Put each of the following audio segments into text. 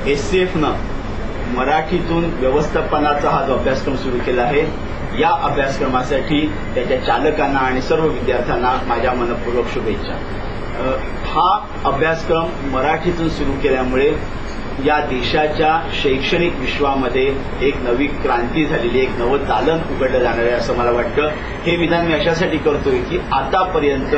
एससीएफनं मराठीतून व्यवस्थापनाचा हा जो अभ्यासक्रम सुरू केला आहे, या अभ्यासक्रमासाठी त्याच्या चालकांना आणि सर्व विद्यार्थ्यांना माझ्या मनपूर्वक शुभेच्छा। हा अभ्यासक्रम मराठीतून सुरू केल्यामुळे या देशाच्या शैक्षणिक विश्वामध्ये एक नवी क्रांती झालेली, एक नवं दालन उघडलं जाणार आहे असं मला वाटतं। हे विधान मी अशासाठी करतोय की आतापर्यंत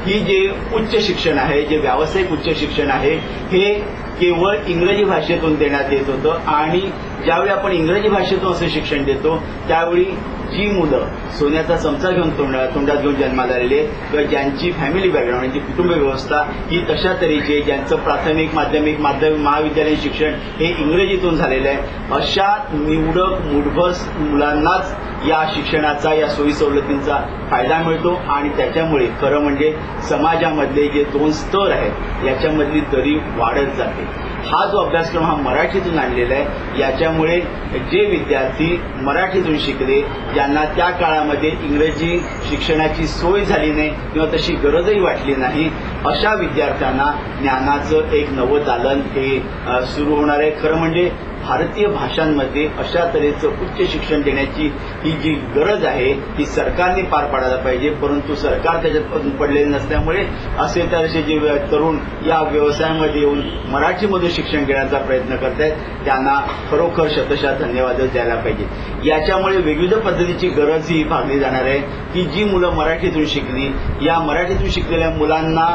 ही जे उच्च शिक्षण आहे, जे व्यावसायिक उच्च शिक्षण आहे, हे केवळ इंग्रजी भाषेतून देण्यात येत होतं आणि ज्यावेळी आपण इंग्रजी भाषेतून असं शिक्षण देतो त्यावेळी जी मुलं सोन्याचा चमचा घेऊन तोंडात घेऊन जन्माला आलेले किंवा ज्यांची फॅमिली बॅकग्राऊंड, ज्यांची कुटुंब व्यवस्था ही तशा तऱ्हेची, ज्यांचं प्राथमिक, माध्यमिक, महाविद्यालयीन शिक्षण हे इंग्रजीतून झालेलं आहे, अशा निवडक मूढभस मुलांनाच या शिक्षणाचा, या सोयी सवलतींचा फायदा मिळतो आणि त्याच्यामुळे खरं म्हणजे समाजामधले जे दोन स्तर आहेत याच्यामधली दरी वाढत जाते। हा जो अभ्यासक्रम हा मराठीतून आणलेला आहे, याच्यामुळे जे विद्यार्थी मराठीतून शिकले, ज्यांना त्या काळामध्ये इंग्रजी शिक्षणाची सोय झाली नाही किंवा तशी गरजही वाटली नाही, अशा विद्यार्थ्यांना ज्ञानाचं एक नवं दालन हे सुरू होणार आहे। खरं म्हणजे भारतीय भाषांमध्ये अशा तऱ्हेचं उच्च शिक्षण देण्याची ही जी गरज आहे ती सरकारने पार पाडायला पाहिजे, परंतु सरकार त्याच्यात पडलेले नसल्यामुळे असे तऱ्हेचे जे तरुण या व्यवसायामध्ये येऊन मराठीमधून शिक्षण घेण्याचा प्रयत्न करत आहेत, त्यांना खरोखर शतशः धन्यवाद द्यायला पाहिजे। याच्यामुळे विविध पद्धतीची गरज ही भागली जाणार आहे की जी मुलं मराठीतून शिकली, या मराठीतून शिकलेल्या मुलांना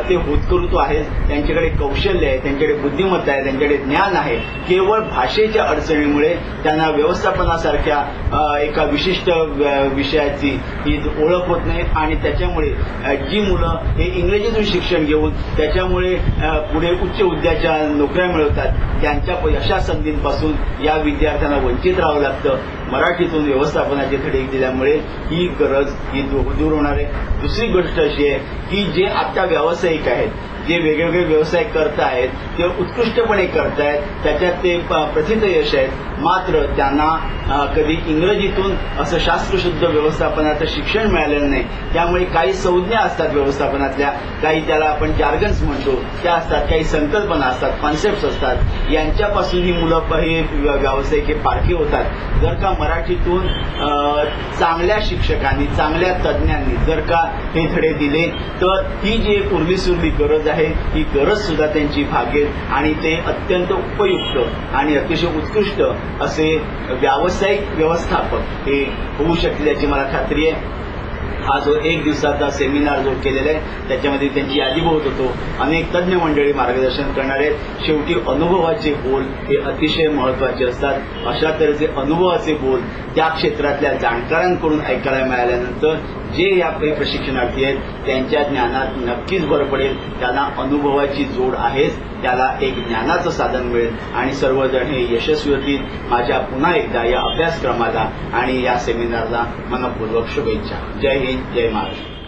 ते होतकरूत्व आहे, त्यांच्याकडे कौशल्य आहे, त्यांच्याकडे बुद्धिमत्ता आहे, त्यांच्याकडे ज्ञान आहे, केवळ भाषेच्या अडचणीमुळे त्यांना व्यवस्थापनासारख्या एका विशिष्ट विषयाची ही ओळख होत नाही आणि त्याच्यामुळे जी मुलं हे इंग्रजीतून शिक्षण घेऊन त्याच्यामुळे पुढे उच्च हुद्द्याच्या नोकऱ्या मिळवतात, त्यांच्या अशा संधींपासून या विद्यार्थ्यांना वंचित राहावं लागतं। मराठीतून व्यवस्थापनाचे धडे दिल्यामुळे ही गरज ही दूर होणार आहे। दुसरी गोष्ट अशी आहे की जे आता व्यावसायिक आहेत, जे वेगवेगळे व्यवसाय करत आहेत, ते उत्कृष्टपणे करतायत, त्याच्यात ते प्रथित यश आहेत, मात्र त्यांना कधी इंग्रजीतून असं शास्त्रशुद्ध व्यवस्थापनाचं शिक्षण मिळालेलं नाही। त्यामुळे काही संज्ञा असतात व्यवस्थापनातल्या, काही त्याला आपण जार्गन्स म्हणतो त्या असतात, काही संकल्पना असतात, कॉन्सेप्ट्स असतात, यांच्यापासून ही मुलं हे व्यावसायिक हे पारखी होतात। जर का मराठीतून चांगल्या शिक्षकांनी, चांगल्या तज्ज्ञांनी जर का हे धडे दिले तर ही जी एक उरलीसुरली गरज आहे, ही गरज सुद्धा त्यांची भागेल आणि ते अत्यंत उपयुक्त आणि अतिशय उत्कृष्ट असे व्यावसायिक व्यवस्थापक हे होऊ शकतील याची मला खात्री आहे। हा जो एक दिवसाचा सेमिनार जो केलेला आहे त्याच्यामध्ये त्यांची यादी बघत होतो, अनेक तज्ज्ञ मंडळी मार्गदर्शन करणार आहेत। शेवटी अनुभवाचे बोल हे अतिशय महत्त्वाचे असतात। अशा तऱ्हेचे अनुभवाचे बोल त्या क्षेत्रातल्या जाणकारांकडून ऐकायला मिळाल्यानंतर जे या प्रशिक्षणार्थी आहेत त्यांच्या ज्ञानात नक्कीच भर पडेल। त्यांना अनुभवाची जोड आहेच, त्याला एक ज्ञानाचं साधन मिळेल आणि सर्वजण हे यशस्वी होतील। माझ्या पुन्हा एकदा या अभ्यासक्रमाला आणि या सेमिनारला मनपूर्वक शुभेच्छा। जय हिंद, जय महाराष्ट्र।